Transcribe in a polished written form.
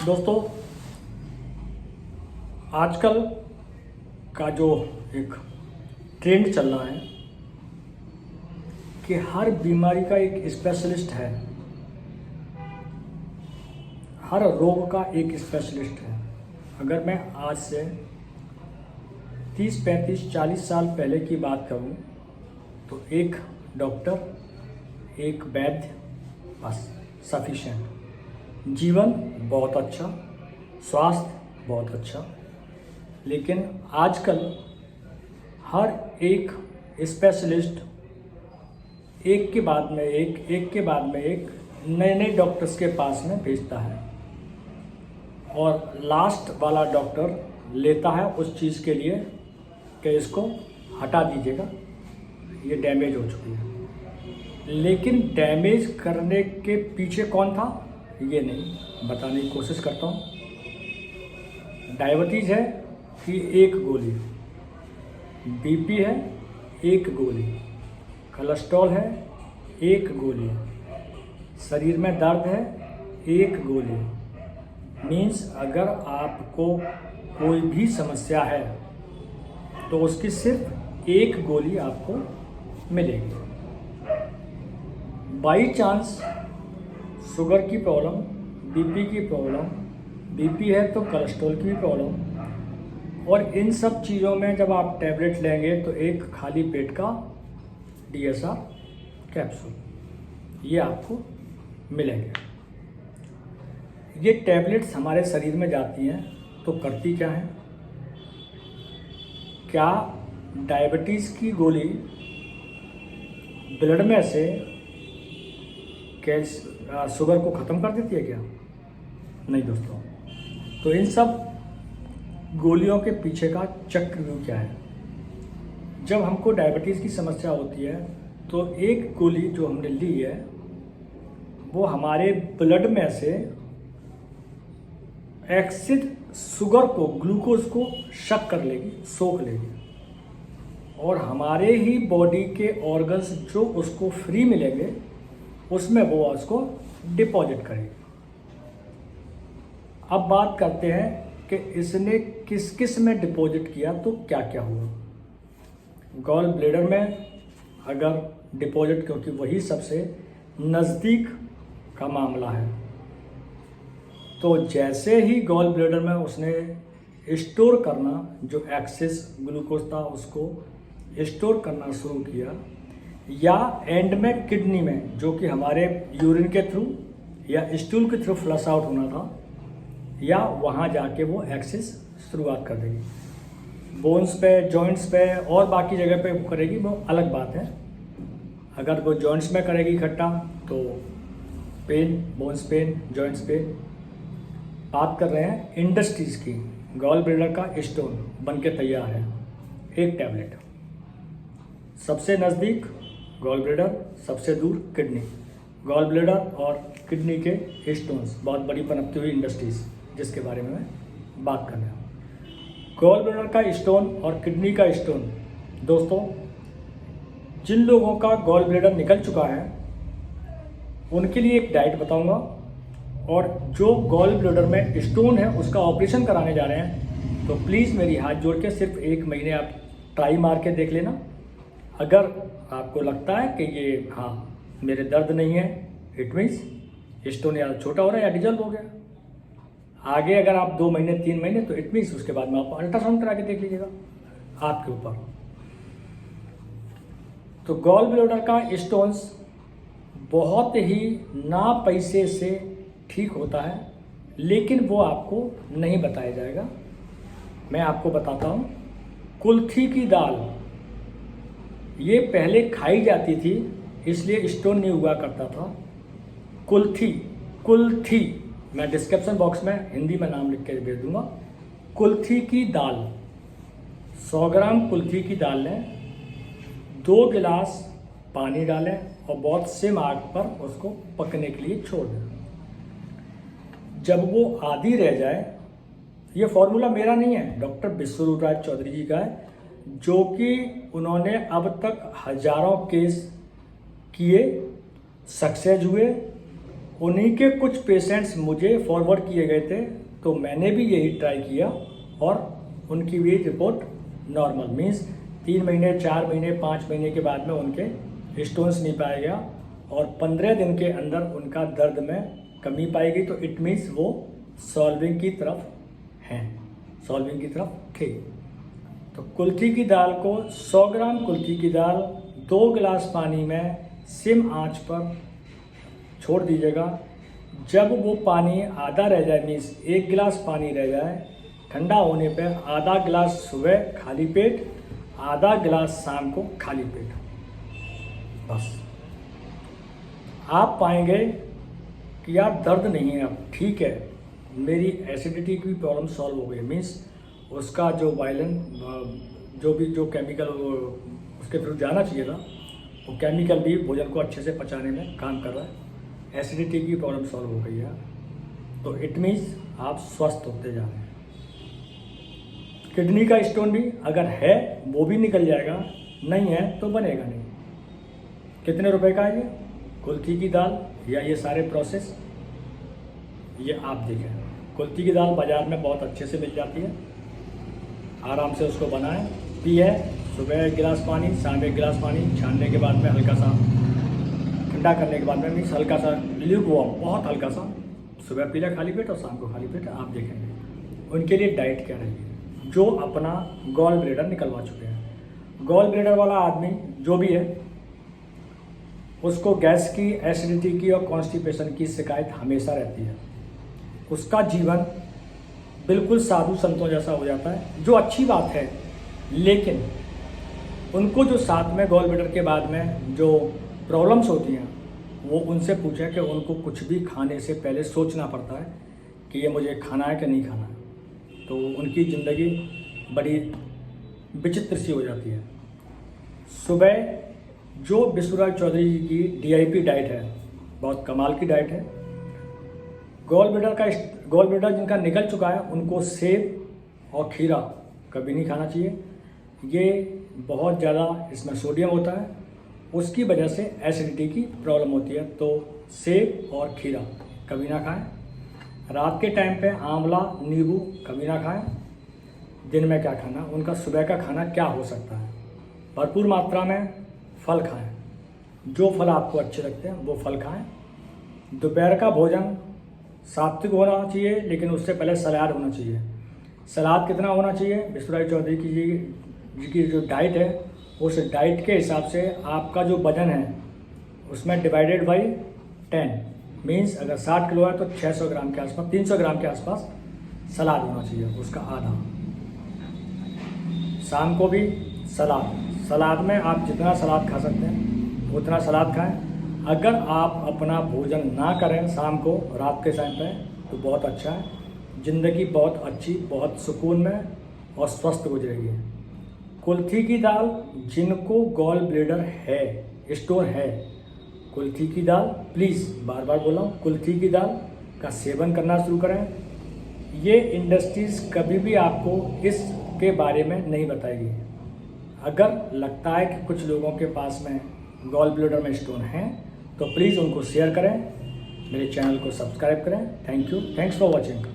दोस्तों, आजकल का जो एक ट्रेंड चल रहा है कि हर बीमारी का एक स्पेशलिस्ट है, हर रोग का एक स्पेशलिस्ट है। अगर मैं आज से 30, 35, 40 साल पहले की बात करूं तो एक डॉक्टर, एक वैद्य बस सफिशिएंट, जीवन बहुत अच्छा, स्वास्थ्य बहुत अच्छा। लेकिन आजकल हर एक स्पेशलिस्ट एक के बाद में एक नए नए डॉक्टर्स के पास में भेजता है और लास्ट वाला डॉक्टर लेता है उस चीज़ के लिए कि इसको हटा दीजिएगा, ये डैमेज हो चुकी है। लेकिन डैमेज करने के पीछे कौन था ये नहीं बताने की कोशिश करता हूँ। डायबिटीज़ है कि एक गोली, बीपी है एक गोली, कोलेस्ट्रॉल है एक गोली, शरीर में दर्द है एक गोली। मीन्स अगर आपको कोई भी समस्या है तो उसकी सिर्फ एक गोली आपको मिलेगी। बाई चांस शुगर की प्रॉब्लम, बीपी की प्रॉब्लम, बीपी है तो कोलेस्ट्रॉल की भी प्रॉब्लम, और इन सब चीज़ों में जब आप टैबलेट लेंगे तो एक खाली पेट का DSR कैप्सूल ये आपको मिलेंगे। ये टैबलेट्स हमारे शरीर में जाती हैं तो करती क्या है? क्या डायबिटीज़ की गोली ब्लड में से शुगर को ख़त्म कर देती है क्या? नहीं दोस्तों। तो इन सब गोलियों के पीछे का चक्रव्यूह क्या है? जब हमको डायबिटीज़ की समस्या होती है तो एक गोली जो हमने ली है वो हमारे ब्लड में से एक्सिड शुगर को, ग्लूकोज को शक कर लेगी, सोख लेगी, और हमारे ही बॉडी के ऑर्गन्स जो उसको फ्री मिलेंगे उसमें वो उसको डिपॉजिट करेगी। अब बात करते हैं कि इसने किस किस में डिपॉजिट किया तो क्या क्या हुआ। गॉल ब्लैडर में अगर डिपॉजिट, क्योंकि वही सबसे नज़दीक का मामला है, तो जैसे ही गॉल ब्लैडर में उसने स्टोर करना, जो एक्सेस ग्लूकोज था उसको स्टोर करना शुरू किया, या एंड में किडनी में, जो कि हमारे यूरिन के थ्रू या स्टूल के थ्रू फ्लश आउट होना था, या वहाँ जाके वो एक्सेस शुरुआत कर देगी। बोन्स पे, जॉइंट्स पे और बाकी जगह पे करेगी, वो अलग बात है। अगर वो जॉइंट्स में करेगी इकट्ठा तो pain, bones pain, joints pain. बात कर रहे हैं इंडस्ट्रीज़ की। गॉल ब्लैडर का स्टोन बन के तैयार है, एक टैबलेट। सबसे नज़दीक गॉल ब्लैडर, सबसे दूर किडनी। गॉल ब्लैडर और किडनी के स्टोन्स, बहुत बड़ी पनपती हुई इंडस्ट्रीज़ जिसके बारे में मैं बात कर रहा हूँ। गॉल ब्लैडर का स्टोन और किडनी का स्टोन, दोस्तों जिन लोगों का गॉल ब्लैडर निकल चुका है उनके लिए एक डाइट बताऊंगा, और जो गॉल ब्लैडर में स्टोन है उसका ऑपरेशन कराने जा रहे हैं तो प्लीज़ मेरी हाथ जोड़ के सिर्फ 1 महीने आप ट्राई मार के देख लेना। अगर आपको लगता है कि ये हाँ मेरे दर्द नहीं है, इट मीन्स स्टोन या छोटा हो रहा है या डिजल्व हो गया। आगे अगर आप 2 महीने 3 महीने तो इट मीन्स उसके बाद में आप अल्ट्रासाउंड करा के देख लीजिएगा, आपके ऊपर। तो गॉल ब्लैडर का स्टोन्स बहुत ही ना पैसे से ठीक होता है, लेकिन वो आपको नहीं बताया जाएगा। मैं आपको बताता हूँ। कुल्थी की दाल ये पहले खाई जाती थी, इसलिए स्टोन नहीं हुआ करता था। कुल्थी मैं डिस्क्रिप्शन बॉक्स में हिंदी में नाम लिख के भेज दूंगा। कुल्थी की दाल, 100 ग्राम कुल्थी की दाल लें, 2 गिलास पानी डालें और बहुत सिम आग पर उसको पकने के लिए छोड़ दें। जब वो आधी रह जाए, ये फॉर्मूला मेरा नहीं है, डॉक्टर विश्वरूपराज चौधरी जी का है, जो कि उन्होंने अब तक हजारों केस किए, सक्सेस हुए उन्हीं के कुछ पेशेंट्स मुझे फॉरवर्ड किए गए थे, तो मैंने भी यही ट्राई किया और उनकी भी रिपोर्ट नॉर्मल, मीन्स 3 महीने 4 महीने 5 महीने के बाद में उनके स्टोन्स नहीं पाया गया और 15 दिन के अंदर उनका दर्द में कमी पाई गई। तो इट मीन्स वो सॉल्विंग की तरफ हैं, सॉल्विंग की तरफ थे। तो कुल्थी की दाल को 100 ग्राम कुल्थी की दाल 2 गिलास पानी में सिम आंच पर छोड़ दीजिएगा। जब वो पानी आधा रह जाए, मीन्स 1 गिलास पानी रह जाए, ठंडा होने पर आधा गिलास सुबह खाली पेट, आधा गिलास शाम को खाली पेट, बस। आप पाएंगे कि यार दर्द नहीं है, अब ठीक है, मेरी एसिडिटी की प्रॉब्लम सॉल्व हो गई। मीन्स उसका जो वायलेंट जो केमिकल उसके थ्रू जाना चाहिए था, वो केमिकल भी भोजन को अच्छे से पचाने में काम कर रहा है। एसिडिटी की प्रॉब्लम सॉल्व हो गई है, तो इट मीन्स आप स्वस्थ होते जा रहे हैं। किडनी का स्टोन भी अगर है वो भी निकल जाएगा, नहीं है तो बनेगा नहीं। कितने रुपए का है ये कुल्थी की दाल या ये सारे प्रोसेस, ये आप देखें। कुल्थी की दाल बाज़ार में बहुत अच्छे से मिल जाती है, आराम से उसको बनाएं, पिए। सुबह 1 गिलास पानी, शाम 1 गिलास पानी, छानने के बाद में हल्का सा ठंडा करने के बाद में मीन्स हल्का सा ल्यूकवार्म, बहुत हल्का सा, सुबह पी लें खाली पेट और शाम को खाली पेट। आप देखेंगे उनके लिए डाइट क्या रहेगी। जो अपना गॉल ब्लैडर निकलवा चुके हैं, गॉल ब्लैडर वाला आदमी जो भी है, उसको गैस की, एसिडिटी की और कॉन्स्टिपेशन की शिकायत हमेशा रहती है। उसका जीवन बिल्कुल साधु संतों जैसा हो जाता है, जो अच्छी बात है। लेकिन उनको जो साथ में गॉल ब्लैडर के बाद में जो प्रॉब्लम्स होती हैं, वो उनसे पूछें कि उनको कुछ भी खाने से पहले सोचना पड़ता है कि ये मुझे खाना है कि नहीं खाना है। तो उनकी ज़िंदगी बड़ी विचित्र सी हो जाती है। सुबह जो विश्वराज चौधरी जी की DIP डाइट है, बहुत कमाल की डाइट है। गॉल ब्लैडर जिनका निकल चुका है, उनको सेब और खीरा कभी नहीं खाना चाहिए। ये बहुत ज़्यादा इसमें सोडियम होता है, उसकी वजह से एसिडिटी की प्रॉब्लम होती है। तो सेब और खीरा कभी ना खाएं। रात के टाइम पे आंवला, नींबू कभी ना खाएं। दिन में क्या खाना, उनका सुबह का खाना क्या हो सकता है, भरपूर मात्रा में फल खाएं। जो फल आपको अच्छे लगते हैं वो फल खाएं। दोपहर का भोजन सात्विक होना चाहिए, लेकिन उससे पहले सलाद होना चाहिए। सलाद कितना होना चाहिए, विश्वराज चौधरी जी की जो डाइट है, उस डाइट के हिसाब से आपका जो वजन है उसमें डिवाइडेड बाई 10, मीन्स अगर 60 किलो है तो 600 ग्राम के आसपास, 300 ग्राम के आसपास सलाद होना चाहिए, उसका आधा। शाम को भी सलाद में आप जितना सलाद खा सकते हैं उतना सलाद खाएं। अगर आप अपना भोजन ना करें शाम को, रात के टाइम पे, तो बहुत अच्छा है। ज़िंदगी बहुत अच्छी, बहुत सुकून में और स्वस्थ गुजरेगी। कुल्थी की दाल, जिनको गॉल ब्लैडर है, स्टोन है, कुल्थी की दाल, प्लीज़ बार बार बोल रहा हूँ, कुल्थी की दाल का सेवन करना शुरू करें। ये इंडस्ट्रीज़ कभी भी आपको इसके बारे में नहीं बताएगी। अगर लगता है कि कुछ लोगों के पास में गॉल ब्लैडर में स्टोन है, तो प्लीज़ उनको शेयर करें, मेरे चैनल को सब्सक्राइब करें। Thank you, thanks for watching.